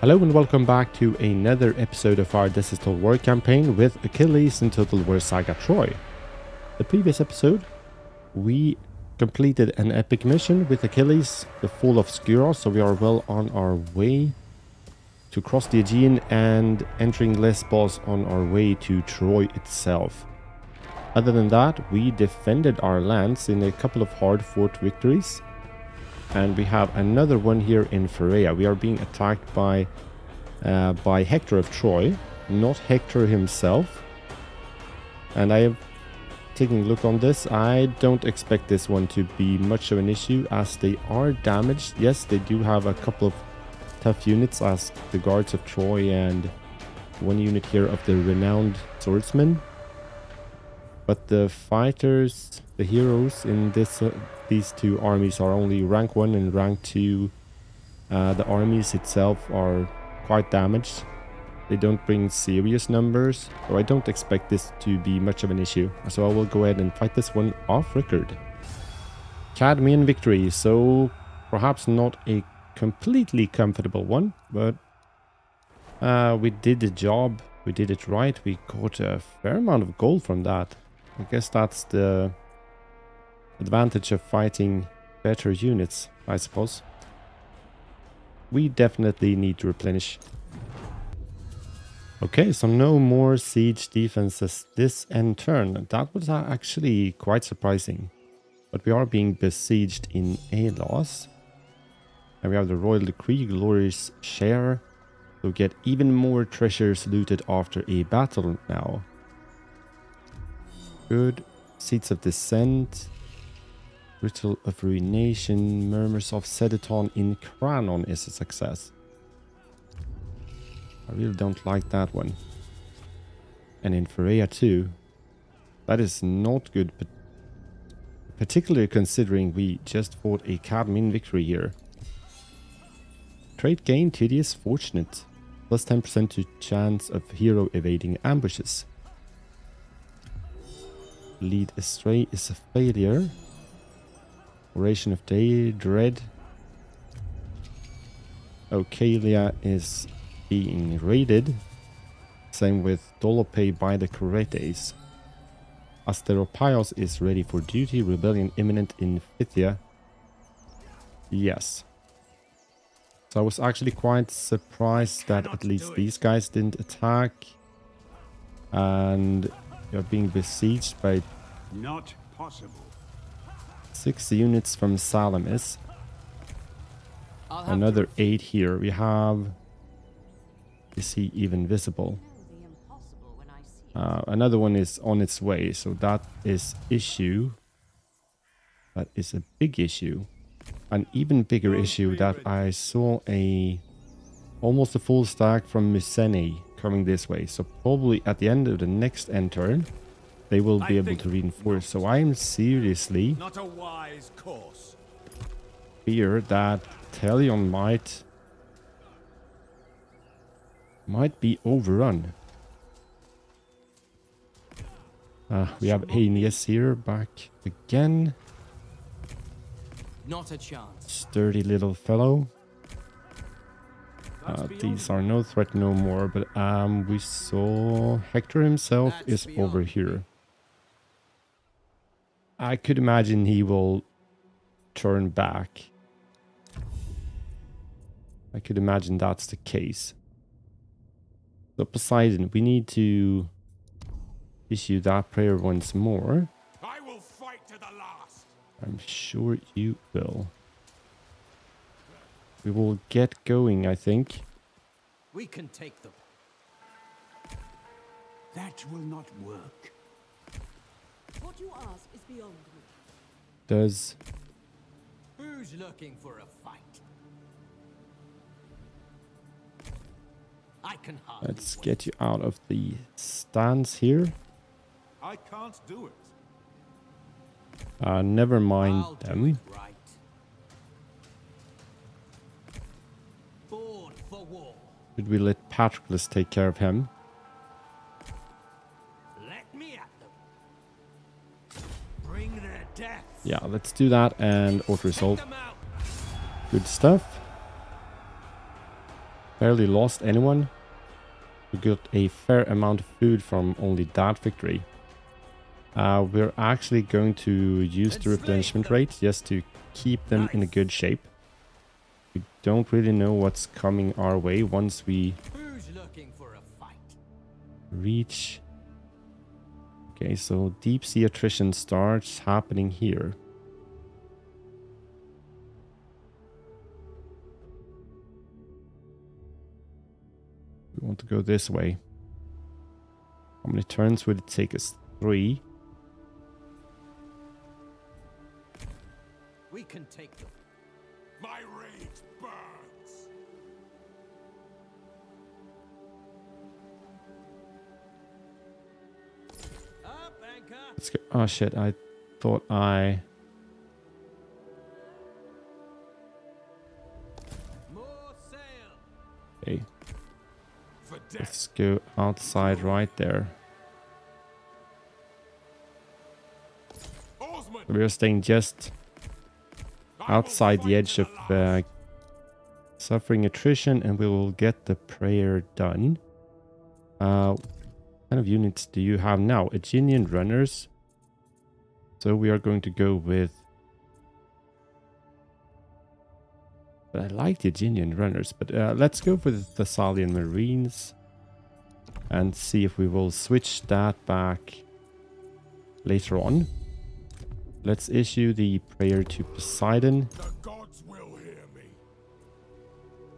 Hello and welcome back to another episode of our This is Total War campaign with Achilles in Total War Saga Troy. The previous episode, we completed an epic mission with Achilles, the Fall of Skyros, so we are well on our way to cross the Aegean and entering Lesbos on our way to Troy itself. Other than that, we defended our lands in a couple of hard-fought victories. And we have another one here in Pharea. We are being attacked by Hector of Troy, not Hector himself. And I am taking a look on this. I don't expect this one to be much of an issue as they are damaged. Yes, they do have a couple of tough units as the guards of Troy and one unit here of the renowned swordsmen. But the fighters, the heroes in these two armies are only rank 1 and rank 2. The armies itself are quite damaged. They don't bring serious numbers, so I don't expect this to be much of an issue. So I will go ahead and fight this one off record. Cadmean victory, so perhaps not a completely comfortable one, but we did the job. We did it right. We got a fair amount of gold from that. I guess that's the advantage of fighting better units, I suppose. We definitely need to replenish. Okay, so no more siege defenses this end turn. That was actually quite surprising. But we are being besieged in Alos. And we have the Royal Decree, Glorious Share. So we get even more treasures looted after a battle now. Good. Seeds of Descent. Ritual of Ruination. Murmurs of Sedeton in Cranon is a success. I really don't like that one. And in Pharea too. That is not good, but particularly considering we just fought a Cadmean victory here. Trait gain, tedious, fortunate. Plus 10% to chance of hero evading ambushes. Lead astray is a failure. Oration of Day, Dread. Ocalia is being raided. Same with Dolope by the Curetes. Asteropaios is ready for duty. Rebellion imminent in Phthia. Yes. So I was actually quite surprised that at least these guys didn't attack. And you're being besieged by not possible. 6 units from Salamis. Another 8 here. We have... Is he even visible? Another one is on its way. So that is issue. That is a big issue. An even bigger issue that I saw almost a full stack from Mycenae coming this way. So probably at the end of the next end turn, they will be able to reinforce. So I am seriously not a wise course. Fear that Talion might be overrun. We have Aeneas here back again. Not a chance. Sturdy little fellow. These are no threat no more, but we saw Hector himself is over here. I could imagine he will turn back. I could imagine that's the case. So Poseidon, we need to issue that prayer once more. I will fight to the last. I'm sure you will. We will get going, I think. We can take them. That will not work. What you ask is beyond me. Does... Who's looking for a fight? I can hardly Let's get you out of the stance here. I can't do it. Never mind I'll do them. it right. Board for war. Should we let Patroclus take care of him? Let me at them. Bring their death. Yeah, let's do that and auto-resolve. Good stuff. barely lost anyone. We got a fair amount of food from only that victory. We're actually going to use the replenishment rate just to keep them in a good shape. We don't really know what's coming our way once we Who's looking for a fight? reach. Okay, so deep sea attrition starts happening here. We want to go this way. How many turns would it take us? 3. We can take them. My rage burns. Up, anchor. Let's go. Oh shit, I thought I... More sail. Okay, For death. let's go outside right there. Oarsman. We're staying just outside the edge of suffering attrition, and we will get the prayer done. What kind of units do you have now? Aeginian runners. So we are going to go with... But I like the Aeginian runners, but let's go for the Thessalian Marines and see if we will switch that back later on. Let's issue the prayer to Poseidon. The gods will hear me.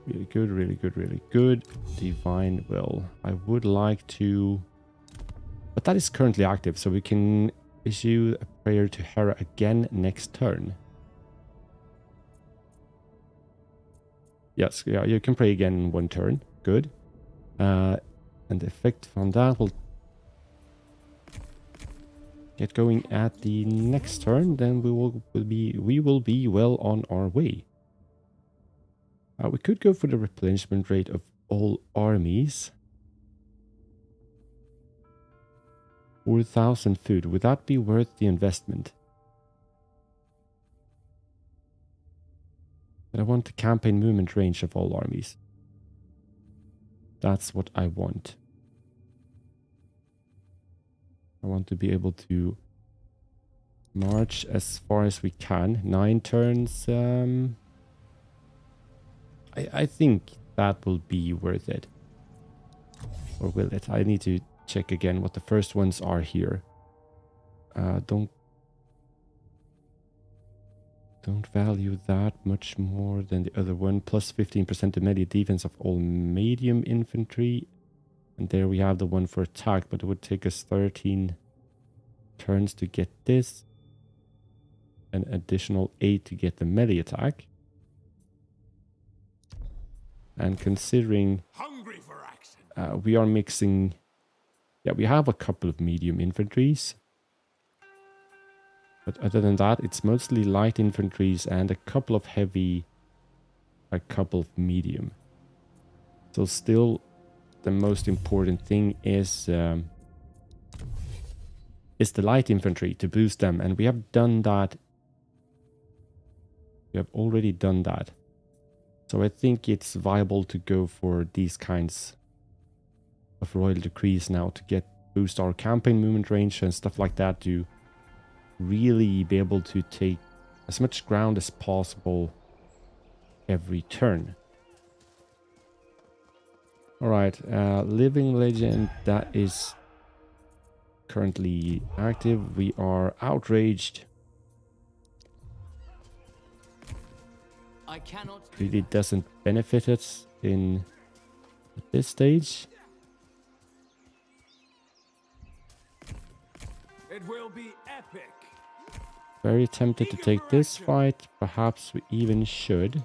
Really good, really good, really good. Divine will. I would like to... But that is currently active, so we can issue a prayer to Hera again next turn. Yes, yeah, you can pray again in 1 turn. Good. And the effect from that will get going at the next turn. Then we will be well on our way. We could go for the replenishment rate of all armies. 4,000 food. Would that be worth the investment? But I want the campaign movement range of all armies. That's what I want. I want to be able to march as far as we can. 9 turns. I think that will be worth it. Or will it? I need to check again what the first ones are here. Don't value that much more than the other one. Plus 15% to melee defense of all medium infantry. And there we have the one for attack, but it would take us 13 turns to get this. An additional 8 to get the melee attack. And considering Hungry for action. we are mixing... Yeah, we have a couple of medium infantries. But other than that, it's mostly light infantries and a couple of heavy, a couple of medium. So still, the most important thing is the light infantry to boost them. And we have done that. We have already done that. So I think it's viable to go for these kinds of royal decrees now to boost our campaign movement range and stuff like that to really be able to take as much ground as possible every turn. Alright, Living Legend, that is currently active. We are outraged. I cannot. Really doesn't benefit us in at this stage. It will be epic. Very tempted to take this fight. Perhaps we even should.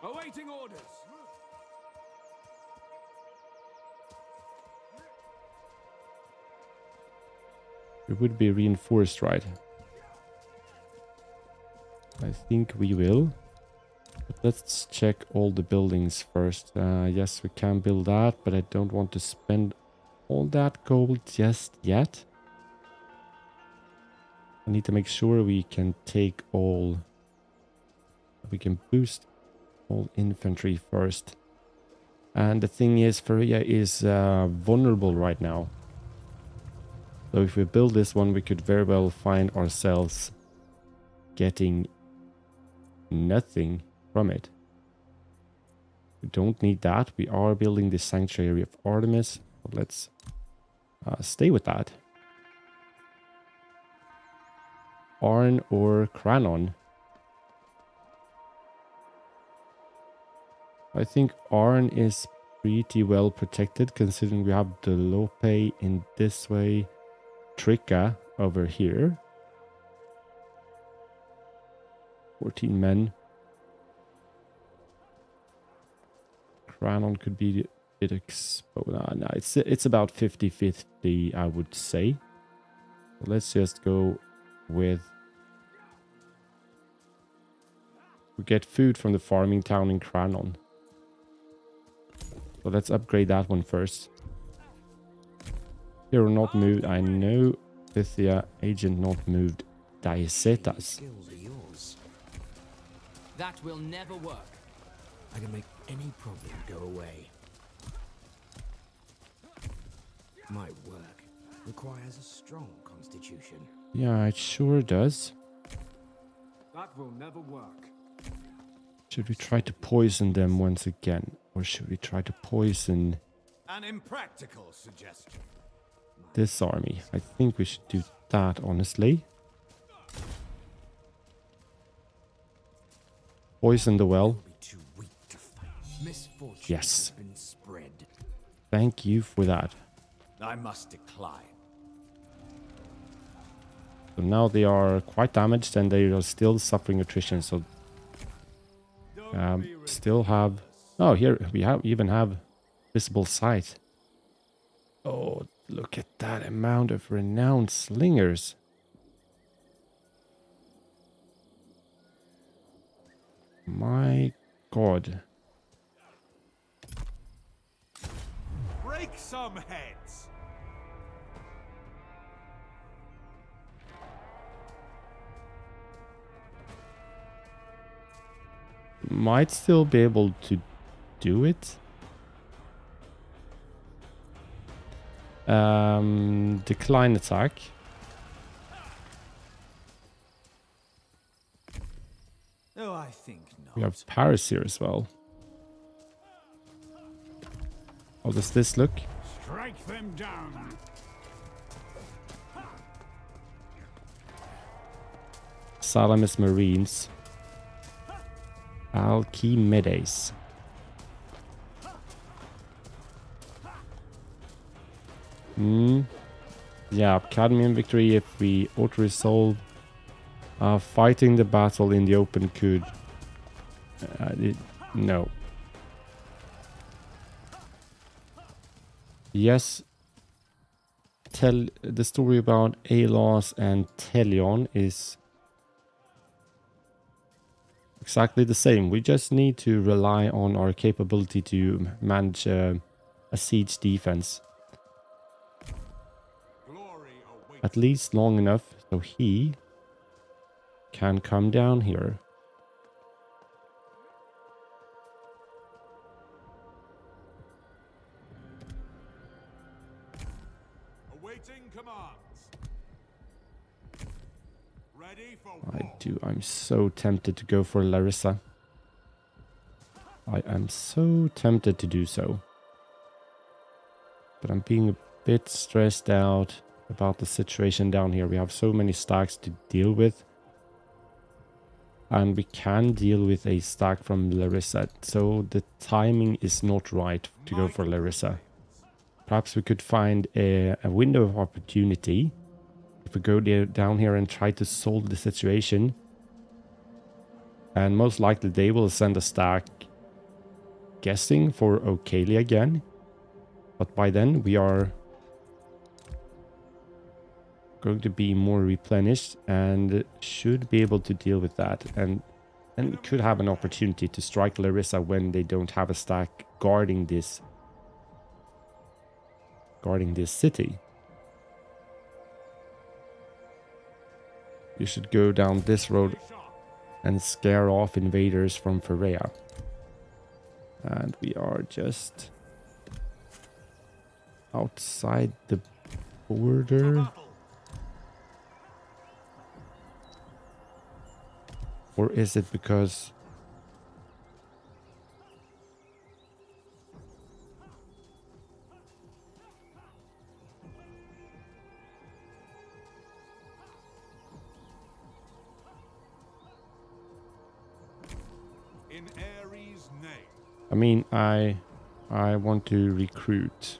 Awaiting orders. It would be reinforced, right? I think we will. But let's check all the buildings first. Yes, we can build that, but I don't want to spend all that gold just yet. I need to make sure we can take all... We can boost all infantry first. And the thing is, Feria is vulnerable right now. So if we build this one, we could very well find ourselves getting nothing from it. We don't need that. We are building the Sanctuary of Artemis. But let's stay with that. Arn or Cranon? I think Arn is pretty well protected, considering we have Dolope in this way, Tricka over here. 14 men. Cranon could be a bit exposed. No, it's about 50-50, I would say. So let's just go with... We get food from the farming town in Cranon. So let's upgrade that one first. Hero not moved. I know Pythia. Agent not moved. Daisetas. That will never work. I can make any problem go away. My work requires a strong constitution. Yeah, it sure does. That will never work. Should we try to poison them once again? Or should we try to poison An impractical suggestion. this army? I think we should do that, honestly. Poison the well. Be too weak to fight. Misfortune Yes. has been spread. Thank you for that. I must decline. So now they are quite damaged and they are still suffering attrition. So still have... Oh, here we even have visible sight. Oh, look at that amount of renowned slingers. My God. Break some heads. Might still be able to do it. Decline attack. Oh, I think not. We have Paris here as well. How does this look? Strike them down. Salamis Marines. Alcimedes. Yeah, Cadmium victory if we auto-resolve. Fighting the battle in the open could... no. Yes. Tell the story about Aelos and Telion is exactly the same. We just need to rely on our capability to manage a siege defense. At least long enough so he can come down here. Awaiting commands. Ready for war. I'm so tempted to go for Larissa. I am so tempted to do so. But I'm being a bit stressed out about the situation down here. We have so many stacks to deal with. And we can deal with a stack from Larissa. So the timing is not right to go for Larissa. Perhaps we could find a window of opportunity. If we go down here and try to solve the situation. And most likely they will send a stack guessing for Ocalia again. But by then we are going to be more replenished and should be able to deal with that. And we could have an opportunity to strike Larissa when they don't have a stack guarding this city. You should go down this road and scare off invaders from Pharea. And we are just outside the border. Or is it because... In Ares' name. I mean, I want to recruit.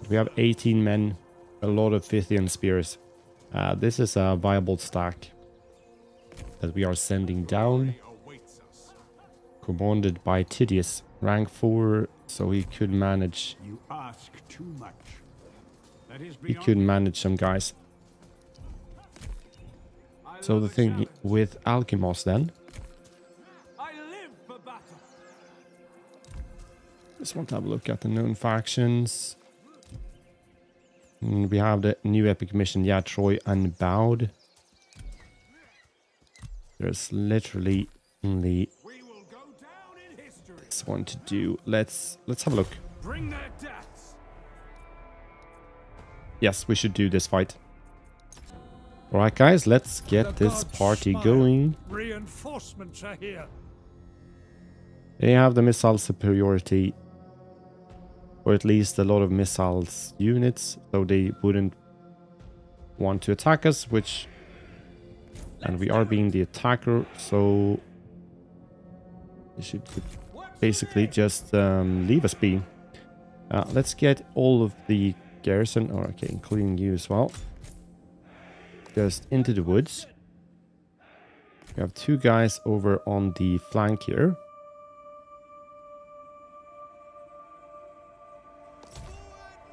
We have 18 men, a lot of Scythian spears. This is a viable stack that we are sending down. Awaits us. Commanded by Tydius, rank 4, so he could manage. You ask too much. That is He beyond could manage some guys. I So love the a thing challenge. with Alkimos then, I live for battle. just want to have a look at the known factions. We have the new epic mission, yeah, Troy Unbowed. There's literally only We will go down in history. this one to do. Let's have a look. Bring their deaths. Yes, we should do this fight. Alright guys, let's get The this gods party smile. going. Reinforcements are here. They have the missile superiority, or at least a lot of missiles units, so they wouldn't want to attack us, which... And we are being the attacker, so... They should basically just leave us be. Let's get all of the garrison, or okay, including you as well. Just into the woods. We have 2 guys over on the flank here.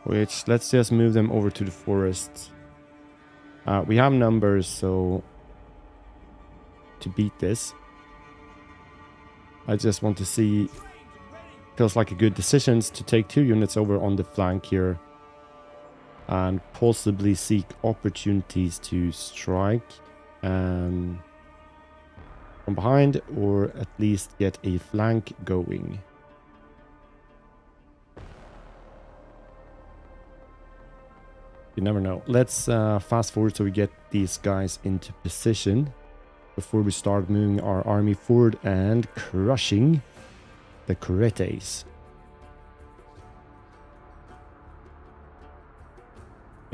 Which, let's just move them over to the forest. We have numbers, so... To beat this. I just want to see... Feels like a good decision to take 2 units over on the flank here. And possibly seek opportunities to strike. From behind, or at least get a flank going. You never know. Let's fast forward so we get these guys into position before we start moving our army forward and crushing the Curetes.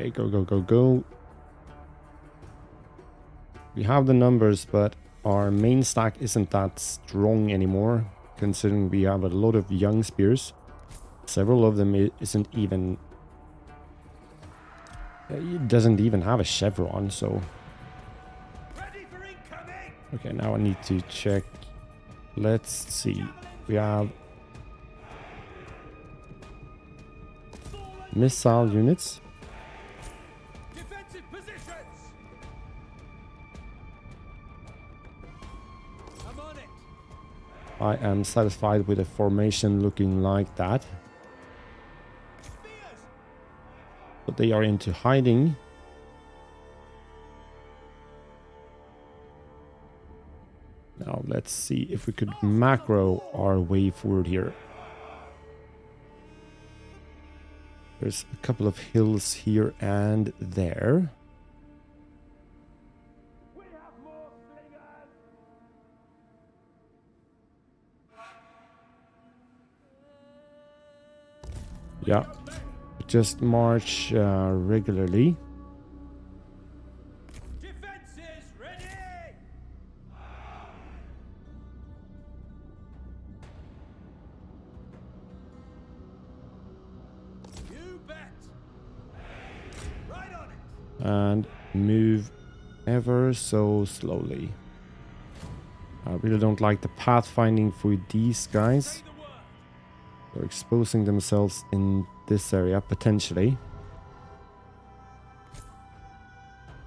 Okay, go, go, go, go. We have the numbers, but our main stack isn't that strong anymore, considering we have a lot of young spears. Several of them isn't even... It doesn't even have a chevron, so... Ready for incoming! Okay, now I need to check. Let's see. We have... missile units. Defensive positions! I'm on it! I am satisfied with a formation looking like that. Spears! But they are into hiding. Now let's see if we could macro our way forward here. There's a couple of hills here and there. We have more slingers! Yeah, just march regularly. Defenses ready! You bet! Right on it! And move ever so slowly. I really don't like the pathfinding for these guys. Say the word! They're exposing themselves in this area, potentially.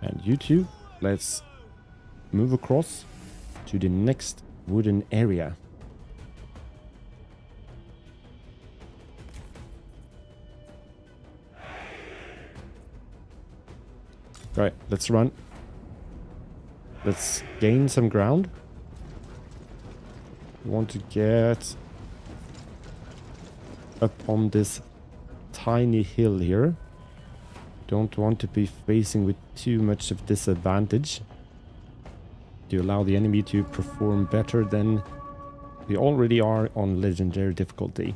And you two, let's move across to the next wooden area. Right, let's run. Let's gain some ground. We want to get up on this tiny hill here. Don't want to be facing with too much of disadvantage to allow the enemy to perform better than we already are on legendary difficulty.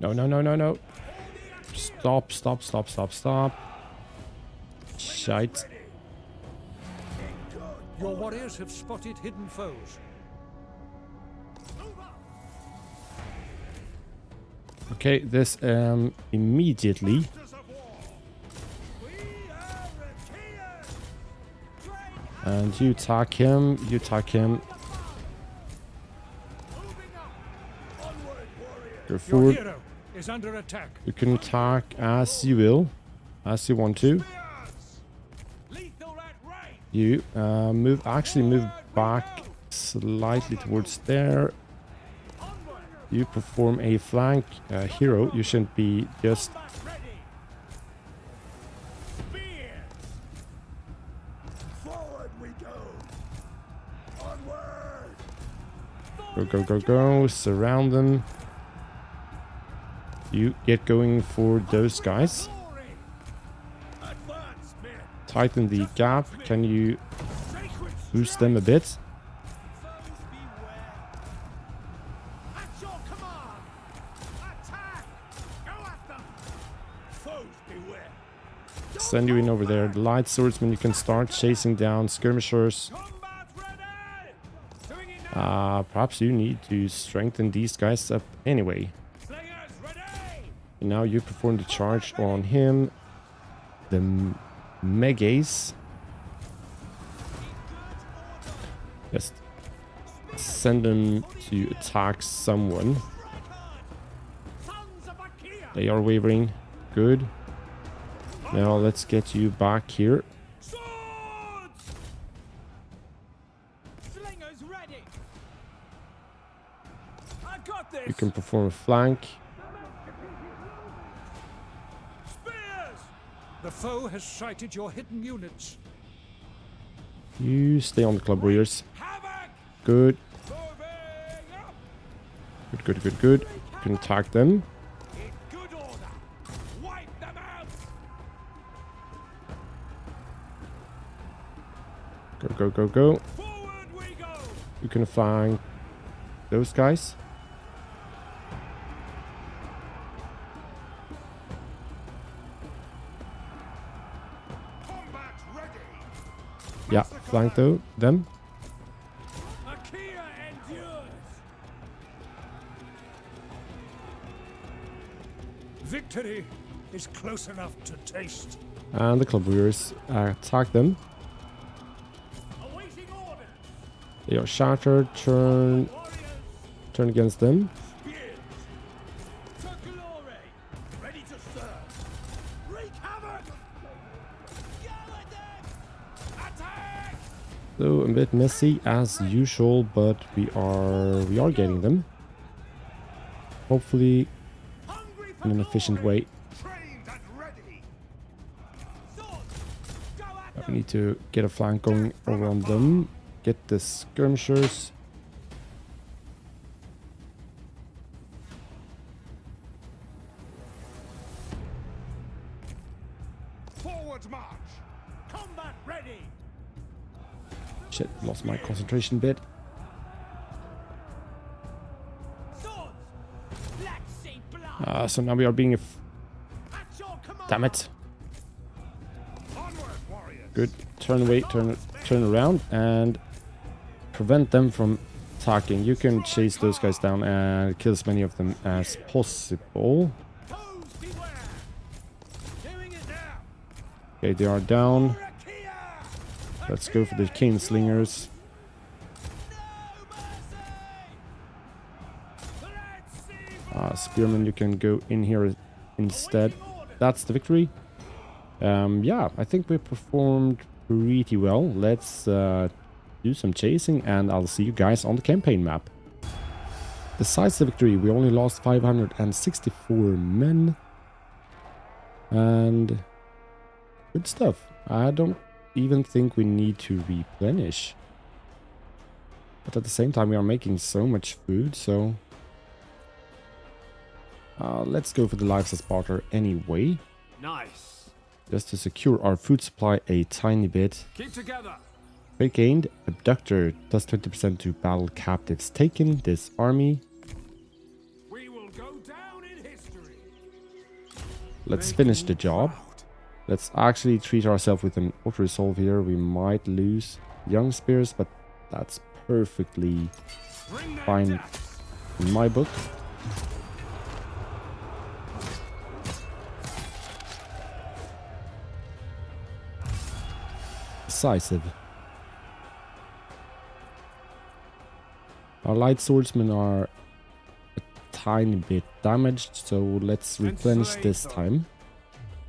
No, no, no, no, no. Stop, stop, stop, stop, stop. Shite. Your warriors have spotted hidden foes. Okay, this immediately. And you attack him, you attack him. Go Your forward. hero is under attack. You can attack as you will, as you want to. You move back slightly towards there. You perform a flank. Hero, you shouldn't be just... Go, go, go, go. Surround them. You get going for those guys. Tighten the gap. Can you boost them a bit? Send you in over there. The light swordsman, you can start chasing down skirmishers. Perhaps you need to strengthen these guys up anyway. And now you perform the charge on him. The Megas. Just send them to attack someone. They are wavering. Good. Now let's get you back here. You can perform a flank. The foe has sighted your hidden units. You stay on the club warriors. Good. Good, good, good, good. You can attack them. Go, go, go, go. You can flank those guys. Yeah, flank them. Victory is close enough to taste. And the club warriors attack them. They are shattered. Turn against them. So a bit messy as usual, but we are getting them. Hopefully in an efficient way. We need to get a flank going over on them. Get the skirmishers. Forward march. Combat ready. Shit, lost my concentration bit. So now we are being damn it. Good. Turn away, turn around and prevent them from attacking. You can chase those guys down and kill as many of them as possible. Okay, they are down. Let's go for the cane slingers. Spearman, you can go in here instead. That's the victory. Yeah, I think we performed pretty well. Let's do some chasing and I'll see you guys on the campaign map. decisive victory. We only lost 564 men. And good stuff. I don't even think we need to replenish. But at the same time, we are making so much food, so... let's go for the Lives as Barter anyway. Nice. Just to secure our food supply a tiny bit. Keep together. Great gained. Abductor does 20% to battle captives taken. This army. We will go down in history. Let's finish the job. Let's actually treat ourselves with an auto-resolve here. We might lose young spears, but that's perfectly fine in my book. Decisive. Our light swordsmen are a tiny bit damaged, so let's replenish this time.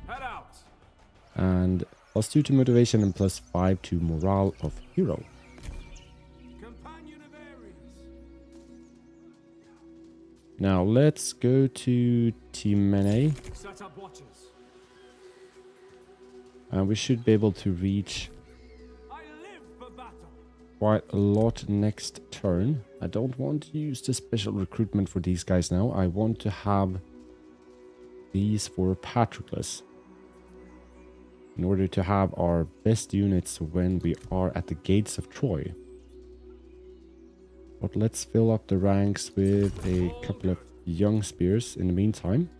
Head out. And +2 to motivation and +5 to morale of hero. Companion of Ares. Now let's go to Timene, Set up watches. and we should be able to reach I live for battle. quite a lot next turn. I don't want to use the special recruitment for these guys now. I want to have these for Patroclus in order to have our best units when we are at the gates of Troy. But let's fill up the ranks with a couple of young spears in the meantime.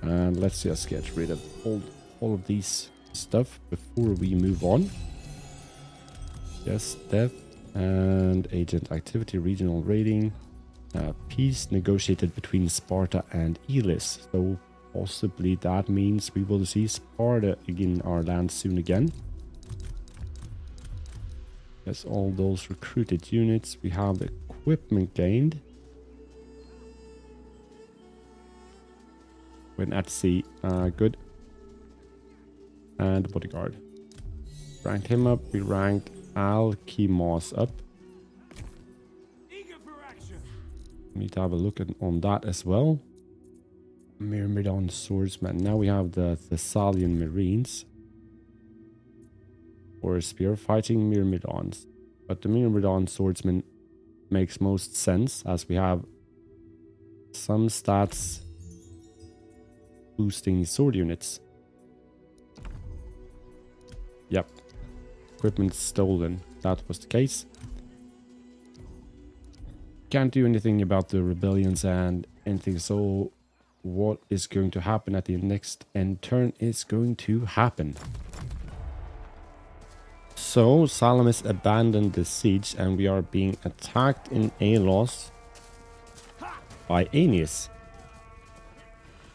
And let's just get rid of all of these stuff before we move on. Yes, death and agent activity, regional raiding, peace negotiated between Sparta and Elis. So possibly that means we will see Sparta in our land soon again. Yes, all those recruited units. We have equipment gained when at sea. Good. And bodyguard. Rank him up. We rank Alkimos up. Eager for action. Need to have a look on that as well. Myrmidon swordsman. Now we have the Thessalian Marines. Or spear fighting Myrmidons. But the Myrmidon swordsman makes most sense as we have some stats boosting sword units. Yep. Equipment stolen. That was the case. Can't do anything about the rebellions and anything, so what is going to happen at the next end turn is going to happen. So Salamis abandoned the siege and we are being attacked in Alos by Aeneas.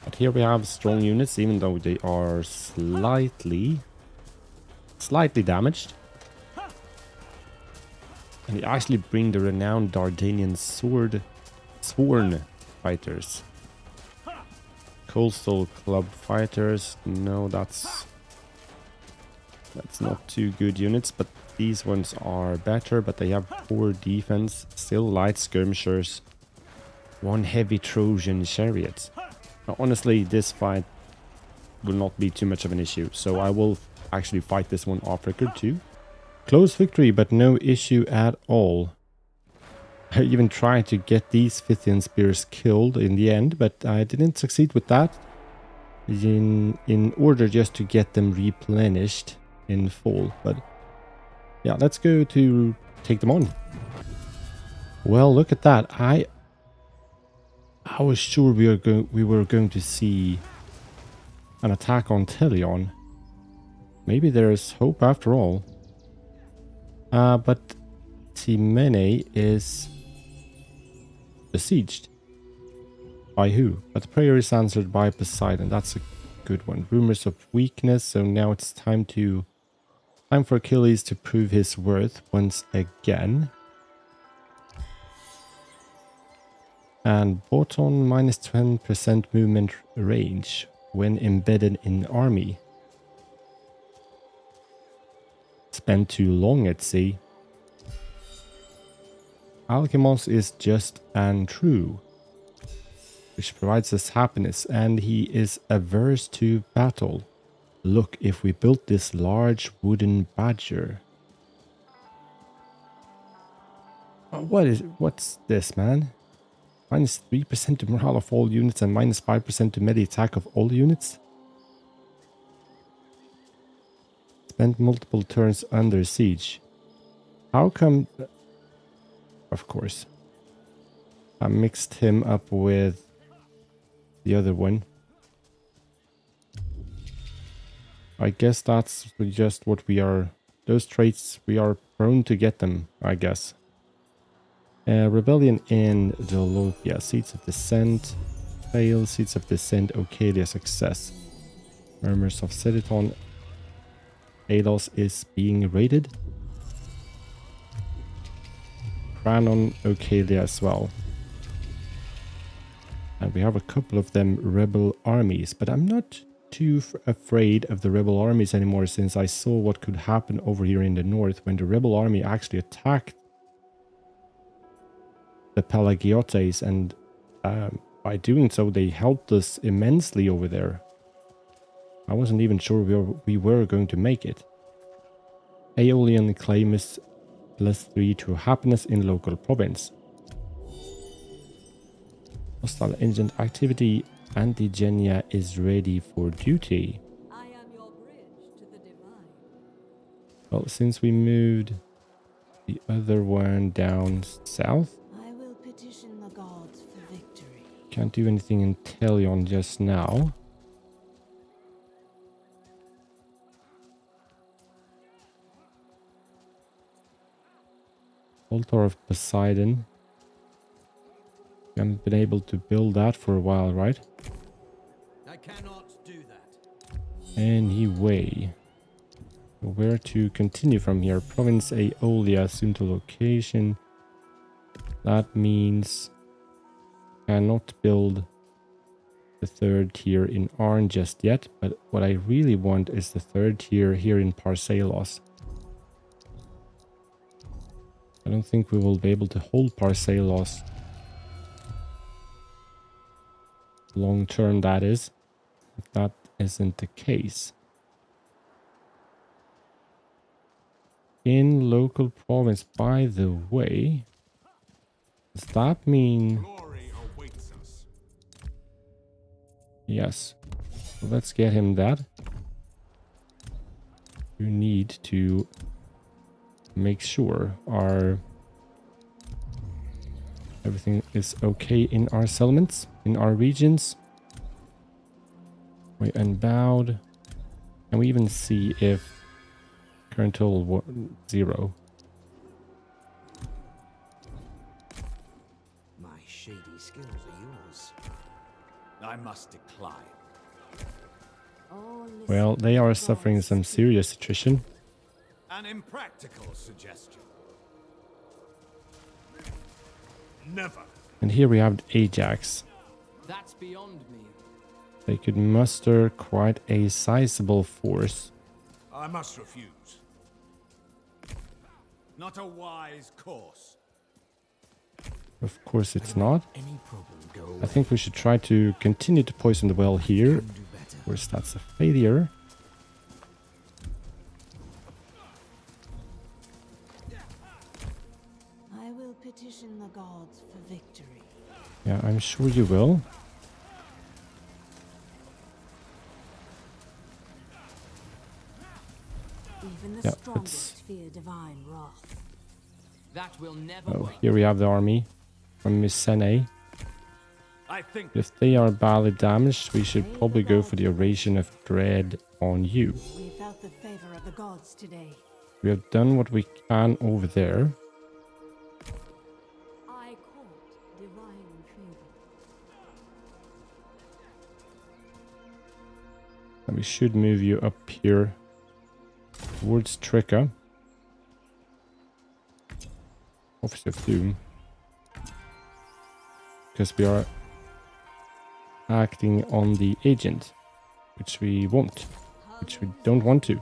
But here we have strong units, even though they are slightly damaged. And they actually bring the renowned Dardanian sworn fighters. Coastal club fighters. No, that's not two good units, but these ones are better, but they have poor defense. Still light skirmishers. One heavy Trojan chariot. Now, honestly, this fight will not be too much of an issue, so I will actually fight this one off record too. Close victory, but no issue at all. I even tried to get these Scythian spears killed in the end, but I didn't succeed with that. In order just to get them replenished in full. But yeah, let's go to take them on. Well, look at that. I was sure we were going to see an attack on Telion. Maybe there is hope after all. But Timene is besieged. By who? But the prayer is answered by Poseidon. That's a good one. Rumors of weakness. So now it's time for Achilles to prove his worth once again. And Boton minus 10% movement range when embedded in army. Spend too long at sea. Alchemos is just and true, which provides us happiness, and he is averse to battle. Look, if we built this large wooden badger. Oh, what's this, man? Minus 3% to morale of all units and minus 5% to melee attack of all units. Spend multiple turns under siege. How come... Of course. I mixed him up with the other one. I guess that's just what we are... Those traits, we are prone to get them, I guess. Rebellion in Dolothia. Seeds of Descent. Fail. Seeds of Descent. Ocadia. Success. Murmurs of Sedeton. Alos is being raided. Cranon. Ocadia as well. And we have a couple of them rebel armies. But I'm not too afraid of the rebel armies anymore, since I saw what could happen over here in the north when the rebel army actually attacked the Pelagiotes, and by doing so they helped us immensely over there. I wasn't even sure we were going to make it. Aeolian claim is +3 to happiness in local province. Hostile agent activity. Antigenia is ready for duty. I am your bridge to the divine. Well, since we moved the other one down south, I will petition the gods for victory. can't do anything in Telion just now. Altar of Poseidon. We haven't been able to build that for a while, right? I cannot do that. Anyway, where to continue from here? Province Aeolia, soon to location. That means cannot build the third tier in Arn just yet, but what I really want is the third tier here in Parsalos. I don't think we will be able to hold Parsalos long term, that is, if that isn't the case. In local province, by the way, does that mean... Glory awaits us. Yes. So let's get him that. You need to make sure everything is okay in our settlements, in our regions. We unbowed. Can we even see if current total war 0? My shady skills are yours. I must decline. Oh, listen Well, they to are the suffering gods. some serious attrition. An impractical suggestion. Never. And here we have Ajax. That's beyond me. They could muster quite a sizable force. I must refuse. Not a wise course. Of course it's not. Any problem go I think we should try to continue to poison the well here. do better. Of course that's a failure. I will petition the gods for victory. Yeah, I'm sure you will. Even the Yeah, strongest fear divine wrath. That will never Oh, wait. here we have the army from Mycenae. I think If they are badly damaged, we should probably go for the Oration of Dread on you. We felt the favor of the gods today. We have done what we can over there. I court divine favor. And we should move you up here towards Tricca. Officer of Doom. Because we are acting on the agent, which we won't, which we don't want to.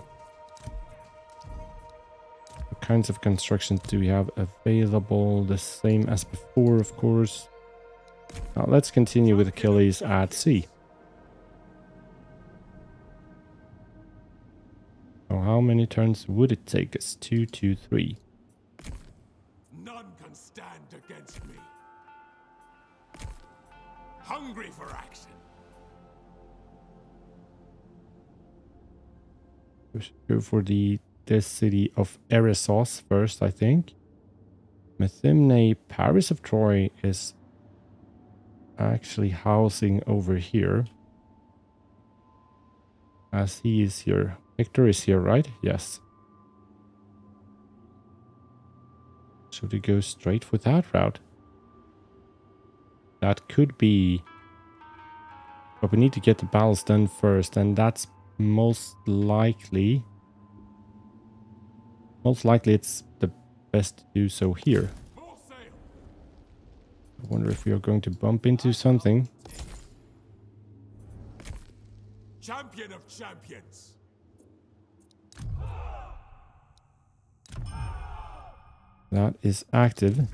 kinds of constructions do we have available? The same as before, of course. Now let's continue with Achilles at sea. So how many turns would it take us? 2, 2, 3. None can stand against me. Hungry for action. We should go for this city of Eresos first, I think. Methymne, Paris of Troy, is actually housing over here. As he is here. Victor is here, right? Yes. Should we go straight for that route? That could be... But we need to get the battles done first, and that's most likely... Most likely it's the best to do so here. I wonder if we are going to bump into something. Champion of champions. That is active.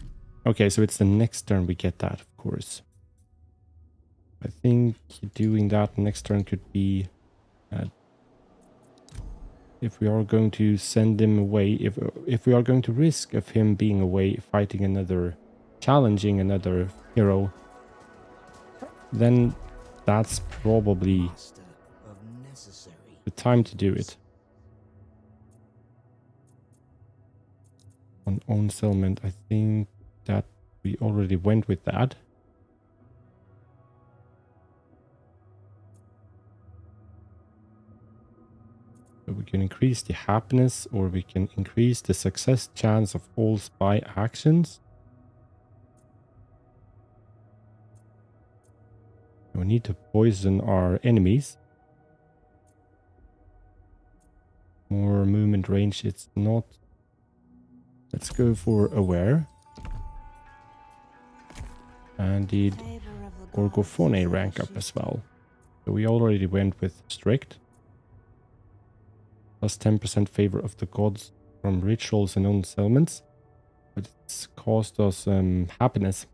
Okay, so it's the next turn we get that, of course. I think doing that next turn could be... if we are going to send him away, if we are going to risk of him being away fighting another, challenging another hero, then that's probably the time to do it. On own settlement, I think that we already went with that. So we can increase the happiness, or we can increase the success chance of all spy actions. We need to poison our enemies. More movement range, it's not. Let's go for aware. And the Orgophone rank up as well. So we already went with strict. Plus 10% favor of the gods from rituals and own settlements. But it's caused us happiness.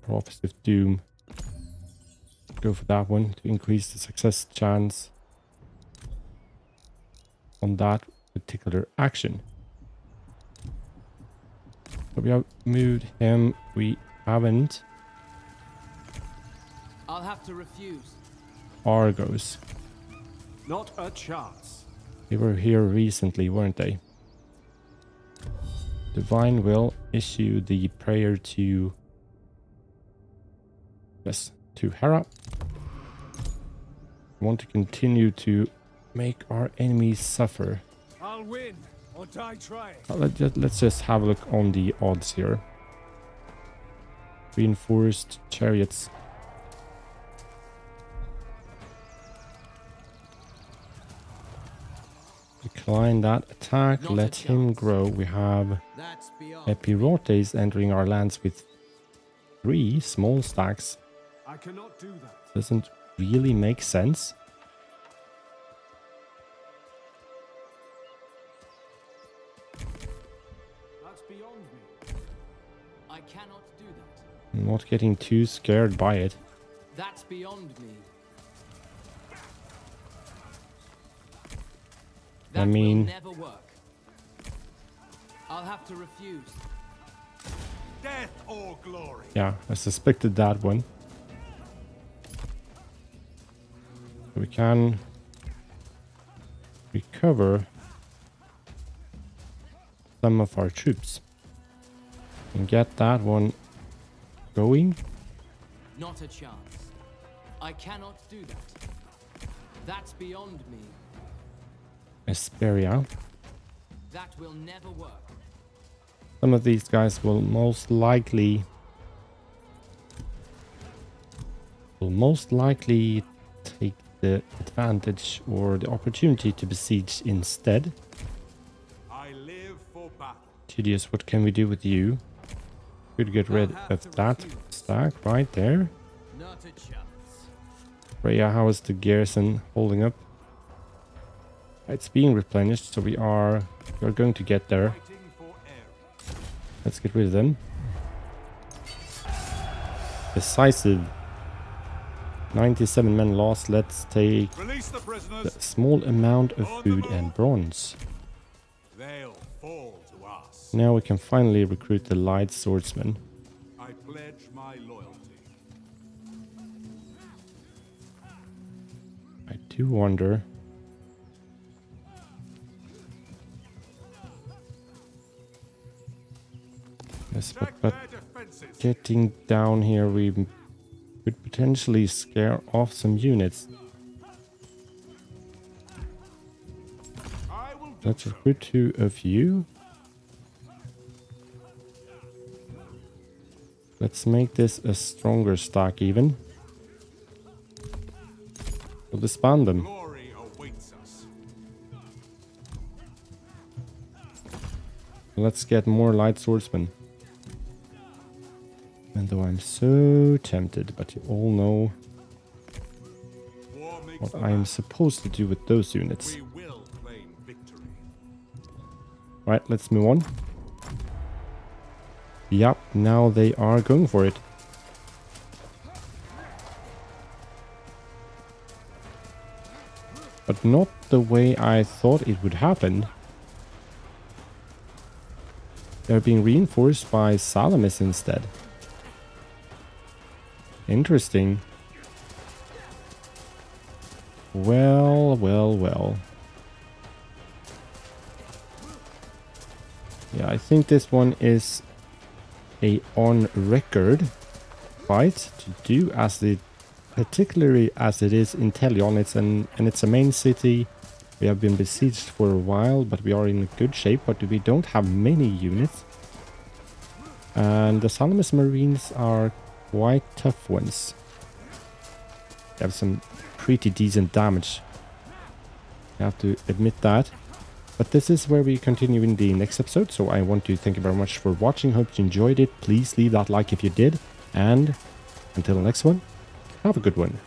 Prophecy of Doom. Go for that one to increase the success chance on that particular action. So we have moved him. We haven't. I'll have to refuse. Argos. Not a chance. They were here recently, weren't they? Divine will issue the prayer to... Yes, to Hera. We want to continue to make our enemies suffer. I'll win or die trying. Let's just have a look on the odds here. Reinforced chariots. Decline that attack. Let him grow. We have Epirotes entering our lands with 3 small stacks. I cannot do that. Doesn't really make sense. That's beyond me. I cannot do that. I'm not getting too scared by it. That's beyond me. That I mean... will never work. I'll have to refuse. Death or glory. Yeah, I suspected that one. We can recover some of our troops and get that one going. Not a chance. I cannot do that. That's beyond me. Esperia. That will never work. Some of these guys will most likely take the advantage or the opportunity to besiege instead. I live for battle. Tydius, what can we do with you? Could get rid of that stack right there. Not a chance. Freya, how is the garrison holding up? It's being replenished, so we're going to get there. Let's get rid of them. Decisive. 97 men lost. Let's take a small amount of food and bronze. They'll fall to us. Now we can finally recruit the light swordsman. I pledge my loyalty. I do wonder. Yes, but getting down here, we could potentially scare off some units. Let's recruit 2 of you. Let's make this a stronger stack even. We'll disband them. Glory awaits us. Let's get more light swordsmen. And though I'm so tempted, but you all know what I am supposed to do with those units. We will claim victory. Right, let's move on. Yep, now they are going for it. But not the way I thought it would happen. They're being reinforced by Salamis instead. Interesting. Well, well, well. Yeah, I think this one is a on-record fight to do, as it, particularly as it is in Telion. It's a main city. We have been besieged for a while, but we are in good shape. But we don't have many units, and the Salamis Marines are quite tough ones. They have some pretty decent damage, I have to admit that. But this is where we continue in the next episode, so I want to thank you very much for watching. Hope you enjoyed it. Please leave that like if you did, and until the next one, have a good one.